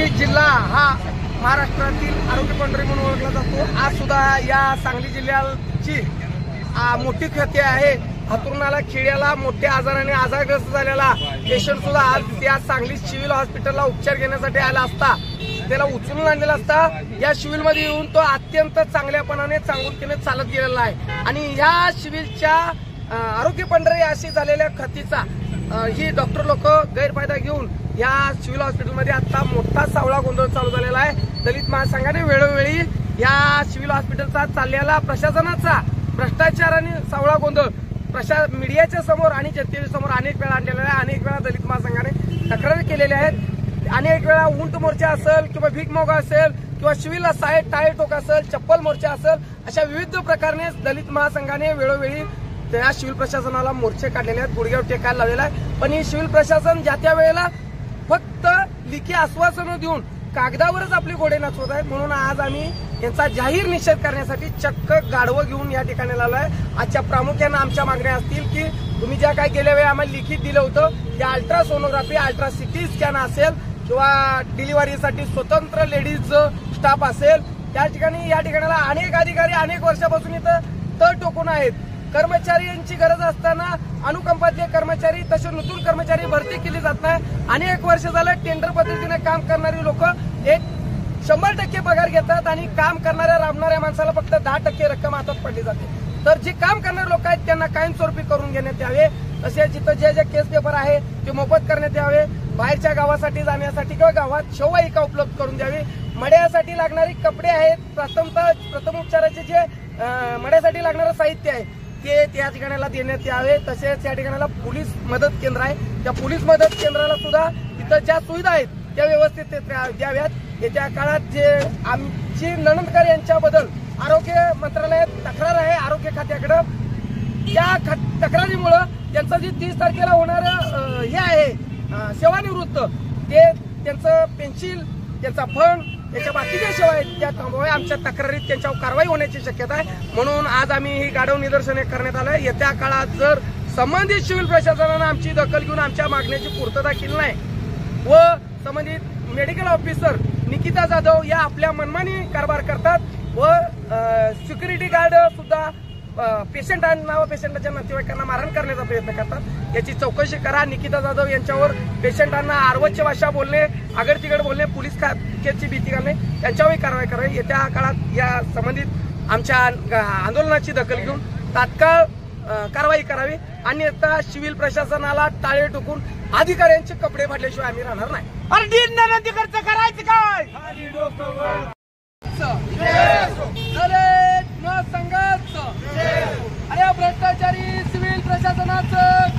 सांगली जिल्हा हा महाराष्ट्रातील आरोग्य पंढरी म्हणून ओळखला जातो। आज सुद्धा या सांगली जिल्ह्याची मोठी ख्याती आहे। हातरुणाला खेड्याला मोठ्या आजाराने आजारग्रस्त झालेला पेशंट सुद्धा आज त्या सांगली सिव्हिल हॉस्पिटलला उपचार घेण्यासाठी आला असता त्याला उचलून आणलेला असता या सिव्हिलमध्ये येऊन तो अत्यंत चांगल्यापणाने चांगुलकीने चालत गेलेला आहे। आणि ह्या सिव्हिलच्या आरोग्य पंढरी अशी झालेल्या ख्यातीचा ही डॉक्टर लोक गैरफायदा घेऊन या सिव्हिल हॉस्पिटलमध्ये आता मोठा सावळा गोंधळ चालू झालेला आहे। दलित महासंघाने वेळोवेळी या सिव्हिल हॉस्पिटलचा चाललेला प्रशासनाचा भ्रष्टाचार आणि सावळा गोंधळ मीडियाच्या समोर आणि जनतेच्या समोर अनेक वेळा आणलेला आहे। अनेक वेळा दलित महासंघाने तक्रारी केलेल्या आहेत। अनेक वेळा ऊंट मोर्चा असेल किंवा भीक मोगा असेल किंवा सिव्हिलला टायर टोक असेल चप्पल मोर्चा असेल अशा विविध प्रकारे दलित महासंघाने वेळोवेळी त्या सिव्हिल प्रशासनाला मोर्चे काढलेले आहेत, गुडघ्यावर टेकायला लावलेला आहे। पण ही सिव्हिल प्रशासन ज्या त्या वेळेला फक्त लिखी आश्वासनं देऊन कागदावरच आपली घोडे नाचवत आहेत। म्हणून आज आम्ही यांचा जाहीर निषेध करण्यासाठी चक्क गाढवं घेऊन या ठिकाणी आलोय। आजच्या प्रामुख्याने आमच्या मागण्या असतील की तुम्ही ज्या काही गेल्या वेळी आम्हाला लिखित दिलं होतं त्या अल्ट्रासोनोग्राफी अल्ट्रा सिटी स्कॅन असेल किंवा डिलिव्हरीसाठी स्वतंत्र लेडीज स्टाफ असेल त्या ठिकाणी या ठिकाणाला अनेक अधिकारी अनेक वर्षापासून इथं तळ टोकून आहेत। कर्मचारी यांची गरज असताना अनुकंपातले कर्मचारी तसे नूतन कर्मचारी भरती केली जात नाही। अनेक वर्ष झालं टेंडर पद्धतीने काम करणारी लोक एक 100% पगार घेतात आणि काम करणाऱ्या राबणाऱ्या माणसाला फक्त 10% रक्कम हातात पडली जाते। तर जे काम करणारे लोक आहेत त्यांना कायमस्वरूपी करून घेण्यात यावे। तसेच जिथं जे जे केस पेपर आहे ते मोफत करण्यात यावे। बाहेरच्या गावासाठी जाण्यासाठी किंवा गावात शववाहिका उपलब्ध करून द्यावी। मड्यासाठी लागणारी कपडे आहेत, प्रथमोपचाराचे जे मड्यासाठी लागणारं साहित्य आहे ते त्या ठिकाणाला देण्यात यावे। तसेच या ठिकाणाला पोलीस मदत केंद्र आहे त्या पोलीस मदत केंद्राला सुद्धा इथं ज्या सुविधा आहेत त्या व्यवस्थित द्याव्यात। येत्या काळात जे आमची नणंदकर यांच्याबद्दल आरोग्य मंत्रालयात तक्रार आहे आरोग्य खात्याकडे त्या तक्रारीमुळे त्यांचं जे 30 तारखेला होणार हे आहे सेवानिवृत्त ते त्यांचं पेन्शिल त्यांचा फंड त्याच्या बाकीच्या सेवा आहेत त्या थांबवाव्या। आमच्या तक्रारीत त्यांच्यावर कारवाई होण्याची शक्यता आहे। म्हणून आज आम्ही ही गाढव निदर्शने करण्यात आलं। येत्या काळात जर संबंधित सिव्हिल प्रशासनानं आमची दखल घेऊन आमच्या मागण्याची पूर्तता केली नाही व संबंधित मेडिकल ऑफिसर निकिता जाधव या आपल्या मनमानी कारभार करतात व सिक्युरिटी गार्ड सुद्धा पेशंटांना व पेशंटाच्या नातेवाईकांना मारहाण करण्याचा प्रयत्न करतात याची चौकशी करा। निकिता जाधव यांच्यावर पेशंटांना आरवचे भाषा बोलणे आगडतिगड बोलणे पोलीस खात्याची भीती घालणे त्यांच्यावरही कारवाई करावी। येत्या काळात या संबंधित आमच्या आंदोलनाची दखल घेऊन तात्काळ कारवाई करावी। अन्यथा सिव्हिल प्रशासनाला टाळे टोकून अधिकाऱ्यांचे कपडे फाडल्याशिवाय आम्ही राहणार नाही। करायचं काय संघर्ष अरे भ्रष्टाचारी सिव्हिल प्रशासनाचं